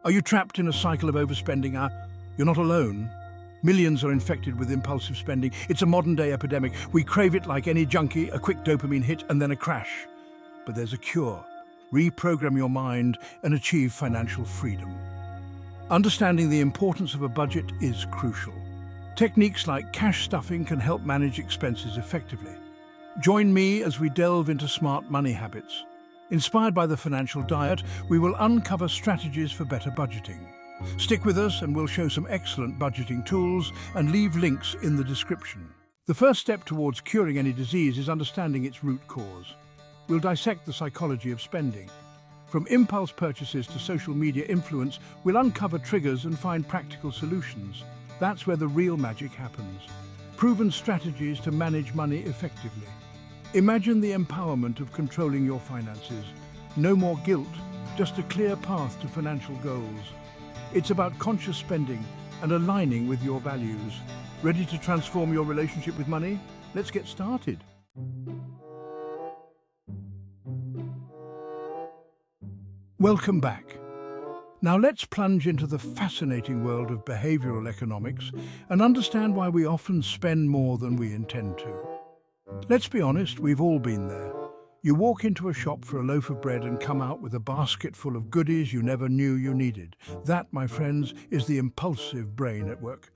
Are you trapped in a cycle of overspending? You're not alone. Millions are infected with impulsive spending. It's a modern-day epidemic. We crave it like any junkie, a quick dopamine hit and then a crash. But there's a cure. Reprogram your mind and achieve financial freedom. Understanding the importance of a budget is crucial. Techniques like cash stuffing can help manage expenses effectively. Join me as we delve into smart money habits. Inspired by the financial diet, we will uncover strategies for better budgeting. Stick with us and we'll show some excellent budgeting tools and leave links in the description. The first step towards curing any disease is understanding its root cause. We'll dissect the psychology of spending. From impulse purchases to social media influence, we'll uncover triggers and find practical solutions. That's where the real magic happens. Proven strategies to manage money effectively. Imagine the empowerment of controlling your finances. No more guilt, just a clear path to financial goals. It's about conscious spending and aligning with your values. Ready to transform your relationship with money? Let's get started. Welcome back. Now let's plunge into the fascinating world of behavioral economics and understand why we often spend more than we intend to. Let's be honest, we've all been there. You walk into a shop for a loaf of bread and come out with a basket full of goodies you never knew you needed. That, my friends, is the impulsive brain at work.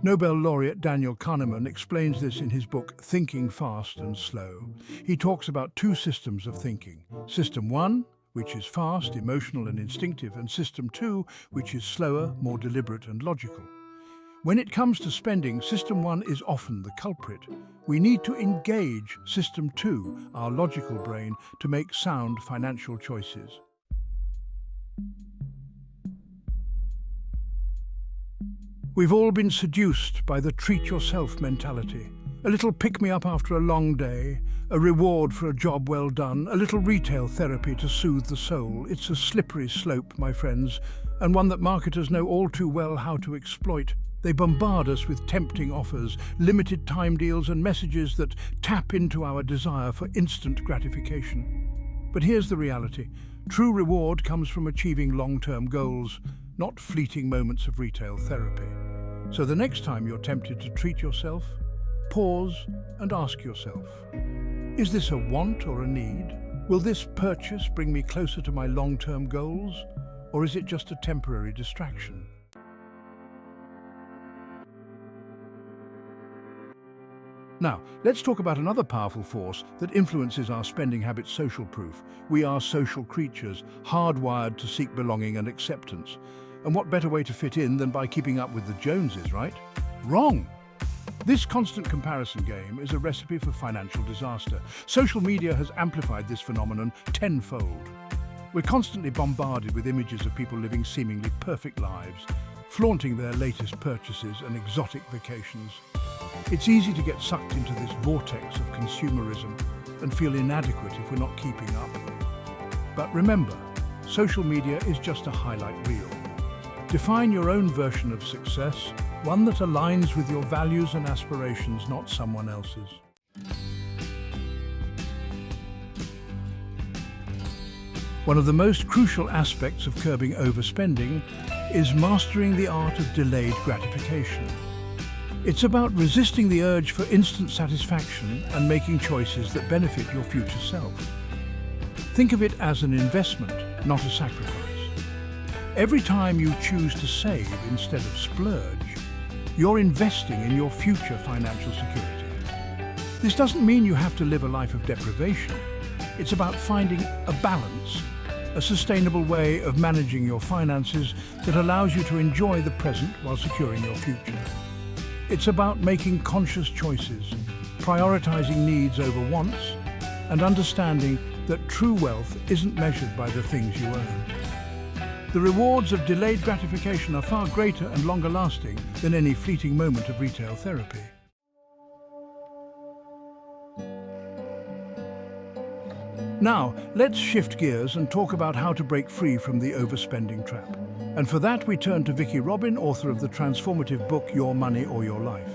Nobel laureate Daniel Kahneman explains this in his book, Thinking Fast and Slow. He talks about two systems of thinking. System 1, which is fast, emotional and instinctive, and System 2, which is slower, more deliberate and logical. When it comes to spending, System 1 is often the culprit. We need to engage System 2, our logical brain, to make sound financial choices. We've all been seduced by the treat-yourself mentality. A little pick-me-up after a long day, a reward for a job well done, a little retail therapy to soothe the soul. It's a slippery slope, my friends, and one that marketers know all too well how to exploit. They bombard us with tempting offers, limited time deals and messages that tap into our desire for instant gratification. But here's the reality. True reward comes from achieving long-term goals, not fleeting moments of retail therapy. So the next time you're tempted to treat yourself, pause and ask yourself, is this a want or a need? Will this purchase bring me closer to my long-term goals? Or is it just a temporary distraction? Now, let's talk about another powerful force that influences our spending habits: social proof. We are social creatures, hardwired to seek belonging and acceptance. And what better way to fit in than by keeping up with the Joneses, right? Wrong! This constant comparison game is a recipe for financial disaster. Social media has amplified this phenomenon tenfold. We're constantly bombarded with images of people living seemingly perfect lives, flaunting their latest purchases and exotic vacations. It's easy to get sucked into this vortex of consumerism and feel inadequate if we're not keeping up. But remember, social media is just a highlight reel. Define your own version of success, one that aligns with your values and aspirations, not someone else's. One of the most crucial aspects of curbing overspending is mastering the art of delayed gratification. It's about resisting the urge for instant satisfaction and making choices that benefit your future self. Think of it as an investment, not a sacrifice. Every time you choose to save instead of splurge, you're investing in your future financial security. This doesn't mean you have to live a life of deprivation. It's about finding a balance, a sustainable way of managing your finances that allows you to enjoy the present while securing your future. It's about making conscious choices, prioritizing needs over wants, and understanding that true wealth isn't measured by the things you own. The rewards of delayed gratification are far greater and longer lasting than any fleeting moment of retail therapy. Now, let's shift gears and talk about how to break free from the overspending trap. And for that, we turn to Vicki Robin, author of the transformative book, Your Money or Your Life.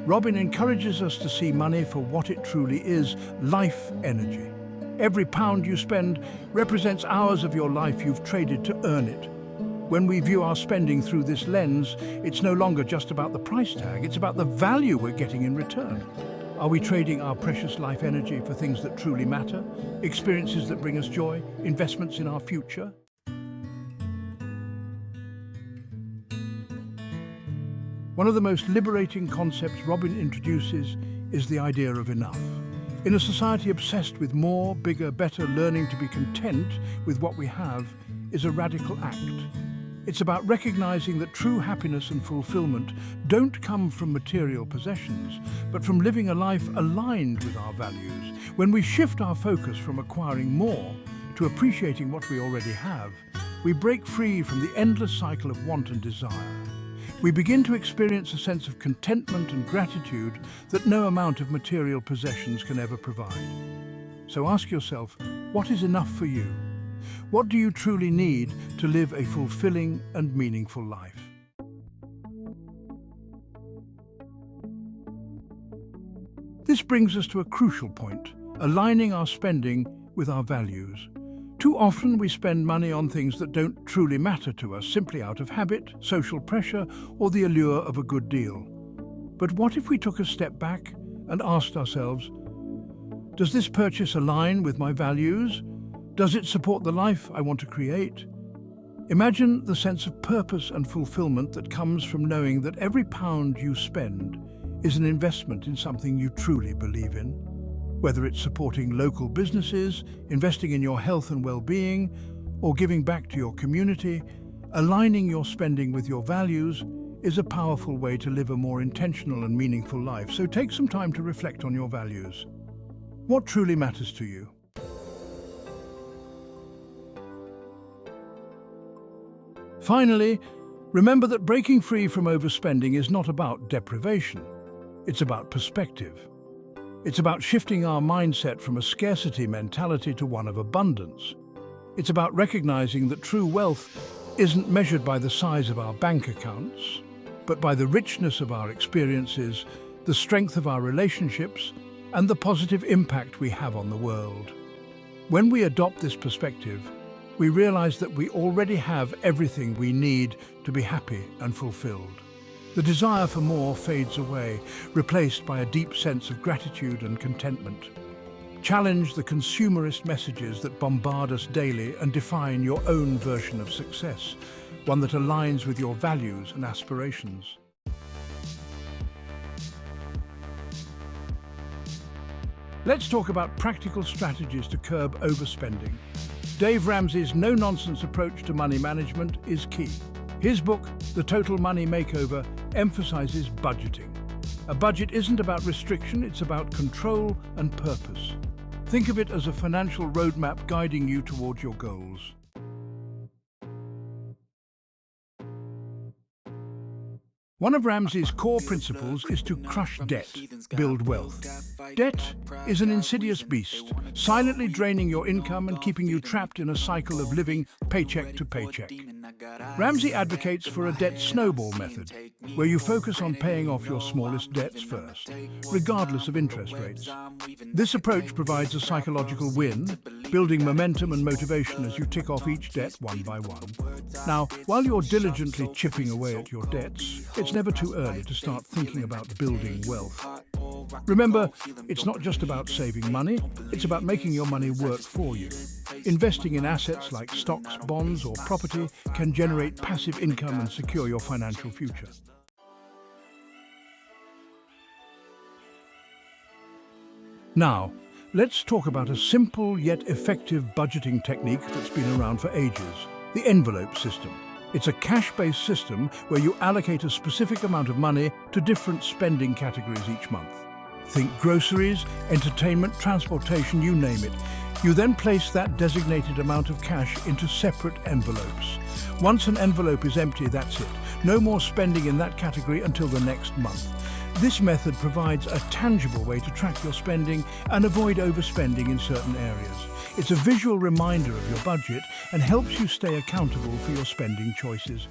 Robin encourages us to see money for what it truly is: life energy. Every pound you spend represents hours of your life you've traded to earn it. When we view our spending through this lens, it's no longer just about the price tag, it's about the value we're getting in return. Are we trading our precious life energy for things that truly matter, experiences that bring us joy, investments in our future? One of the most liberating concepts Robin introduces is the idea of enough. In a society obsessed with more, bigger, better, learning to be content with what we have is a radical act. It's about recognizing that true happiness and fulfillment don't come from material possessions, but from living a life aligned with our values. When we shift our focus from acquiring more to appreciating what we already have, we break free from the endless cycle of want and desire. We begin to experience a sense of contentment and gratitude that no amount of material possessions can ever provide. So ask yourself, what is enough for you? What do you truly need to live a fulfilling and meaningful life? This brings us to a crucial point, aligning our spending with our values. Too often we spend money on things that don't truly matter to us, simply out of habit, social pressure, or the allure of a good deal. But what if we took a step back and asked ourselves, does this purchase align with my values? Does it support the life I want to create? Imagine the sense of purpose and fulfillment that comes from knowing that every pound you spend is an investment in something you truly believe in. Whether it's supporting local businesses, investing in your health and well-being, or giving back to your community, aligning your spending with your values is a powerful way to live a more intentional and meaningful life. So take some time to reflect on your values. What truly matters to you? Finally, remember that breaking free from overspending is not about deprivation. It's about perspective. It's about shifting our mindset from a scarcity mentality to one of abundance. It's about recognizing that true wealth isn't measured by the size of our bank accounts, but by the richness of our experiences, the strength of our relationships, and the positive impact we have on the world. When we adopt this perspective, we realize that we already have everything we need to be happy and fulfilled. The desire for more fades away, replaced by a deep sense of gratitude and contentment. Challenge the consumerist messages that bombard us daily and define your own version of success, one that aligns with your values and aspirations. Let's talk about practical strategies to curb overspending. Dave Ramsey's no-nonsense approach to money management is key. His book, The Total Money Makeover, emphasizes budgeting. A budget isn't about restriction, it's about control and purpose. Think of it as a financial roadmap guiding you towards your goals. One of Ramsey's core principles is to crush debt, build wealth. Debt is an insidious beast, silently draining your income and keeping you trapped in a cycle of living paycheck to paycheck. Ramsey advocates for a debt snowball method, where you focus on paying off your smallest debts first, regardless of interest rates. This approach provides a psychological win, building momentum and motivation as you tick off each debt one by one. Now, while you're diligently chipping away at your debts, it's never too early to start thinking about building wealth. Remember, it's not just about saving money, it's about making your money work for you. Investing in assets like stocks, bonds, or property can generate passive income and secure your financial future. Now, let's talk about a simple yet effective budgeting technique that's been around for ages, the envelope system. It's a cash-based system where you allocate a specific amount of money to different spending categories each month. Think groceries, entertainment, transportation, you name it. You then place that designated amount of cash into separate envelopes. Once an envelope is empty, that's it. No more spending in that category until the next month. This method provides a tangible way to track your spending and avoid overspending in certain areas. It's a visual reminder of your budget and helps you stay accountable for your spending choices.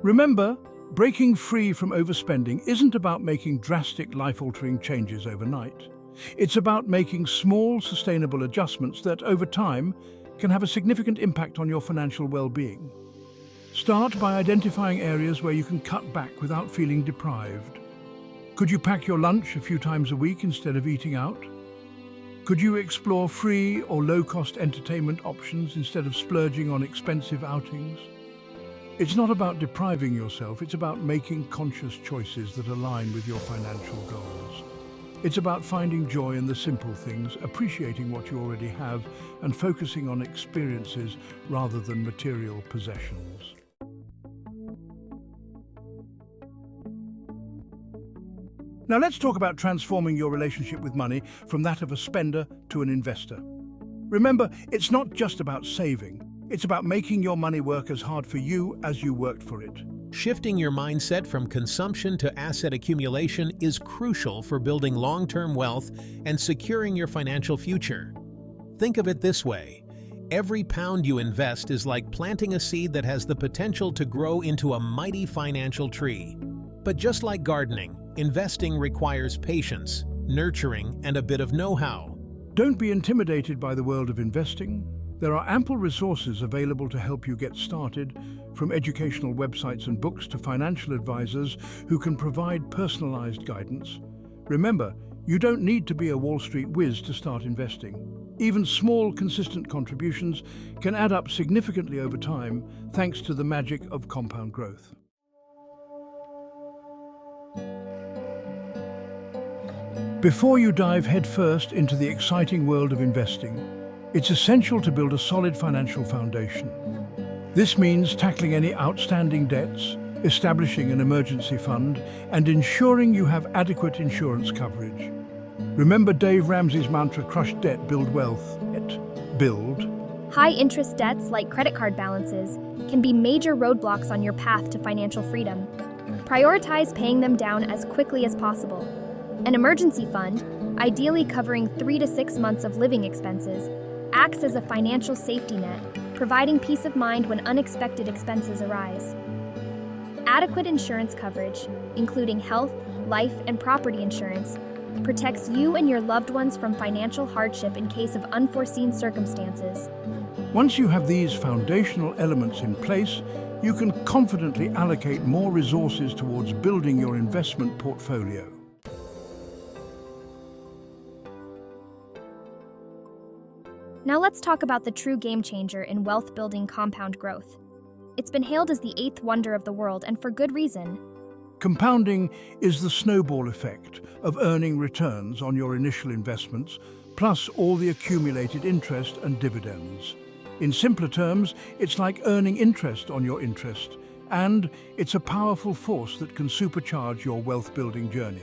Remember, breaking free from overspending isn't about making drastic life-altering changes overnight. It's about making small, sustainable adjustments that, over time, can have a significant impact on your financial well-being. Start by identifying areas where you can cut back without feeling deprived. Could you pack your lunch a few times a week instead of eating out? Could you explore free or low-cost entertainment options instead of splurging on expensive outings? It's not about depriving yourself, it's about making conscious choices that align with your financial goals. It's about finding joy in the simple things, appreciating what you already have, and focusing on experiences rather than material possessions. Now let's talk about transforming your relationship with money from that of a spender to an investor. Remember, it's not just about saving. It's about making your money work as hard for you as you worked for it. Shifting your mindset from consumption to asset accumulation is crucial for building long-term wealth and securing your financial future. Think of it this way. Every pound you invest is like planting a seed that has the potential to grow into a mighty financial tree. But just like gardening, investing requires patience, nurturing, and a bit of know-how. Don't be intimidated by the world of investing. There are ample resources available to help you get started, from educational websites and books to financial advisors who can provide personalized guidance. Remember, you don't need to be a Wall Street whiz to start investing. Even small, consistent contributions can add up significantly over time, thanks to the magic of compound growth. Before you dive headfirst into the exciting world of investing, it's essential to build a solid financial foundation. This means tackling any outstanding debts, establishing an emergency fund, and ensuring you have adequate insurance coverage. Remember Dave Ramsey's mantra, crush debt, build wealth. Build. High-interest debts like credit card balances can be major roadblocks on your path to financial freedom. Prioritize paying them down as quickly as possible. An emergency fund, ideally covering 3 to 6 months of living expenses, acts as a financial safety net, providing peace of mind when unexpected expenses arise. Adequate insurance coverage, including health, life, and property insurance, protects you and your loved ones from financial hardship in case of unforeseen circumstances. Once you have these foundational elements in place, you can confidently allocate more resources towards building your investment portfolio. Now let's talk about the true game changer in wealth-building compound growth. It's been hailed as the 8th wonder of the world, and for good reason. Compounding is the snowball effect of earning returns on your initial investments, plus all the accumulated interest and dividends. In simpler terms, it's like earning interest on your interest, and it's a powerful force that can supercharge your wealth-building journey.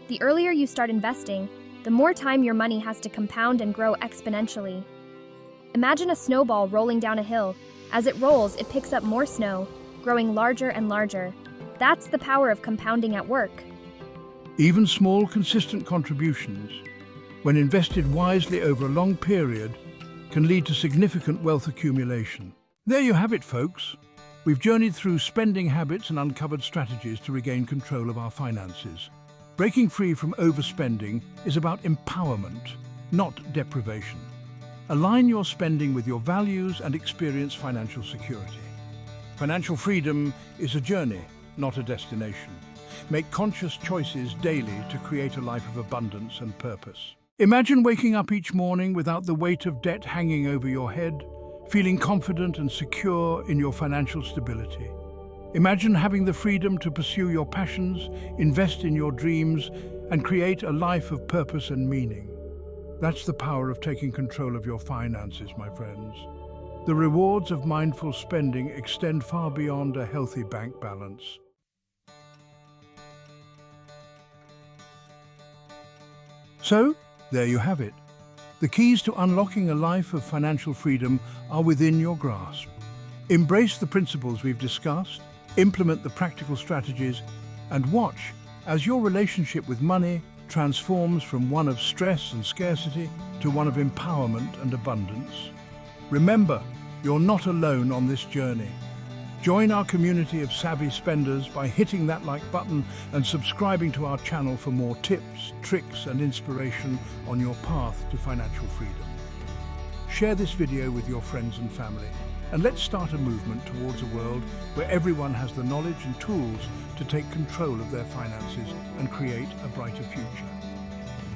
The earlier you start investing, the more time your money has to compound and grow exponentially. Imagine a snowball rolling down a hill. As it rolls, it picks up more snow, growing larger and larger. That's the power of compounding at work. Even small, consistent contributions, when invested wisely over a long period, can lead to significant wealth accumulation. There you have it, folks. We've journeyed through spending habits and uncovered strategies to regain control of our finances. Breaking free from overspending is about empowerment, not deprivation. Align your spending with your values and experience financial security. Financial freedom is a journey, not a destination. Make conscious choices daily to create a life of abundance and purpose. Imagine waking up each morning without the weight of debt hanging over your head, feeling confident and secure in your financial stability. Imagine having the freedom to pursue your passions, invest in your dreams, and create a life of purpose and meaning. That's the power of taking control of your finances, my friends. The rewards of mindful spending extend far beyond a healthy bank balance. So, there you have it. The keys to unlocking a life of financial freedom are within your grasp. Embrace the principles we've discussed, implement the practical strategies, and watch as your relationship with money transforms from one of stress and scarcity to one of empowerment and abundance. Remember, you're not alone on this journey. Join our community of savvy spenders by hitting that like button and subscribing to our channel for more tips, tricks, and inspiration on your path to financial freedom. Share this video with your friends and family, and let's start a movement towards a world where everyone has the knowledge and tools to take control of their finances and create a brighter future.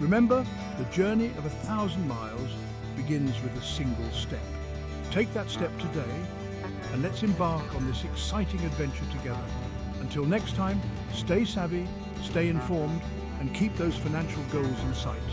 Remember, the journey of 1,000 miles begins with a single step. Take that step today, and let's embark on this exciting adventure together. Until next time, stay savvy, stay informed, and keep those financial goals in sight.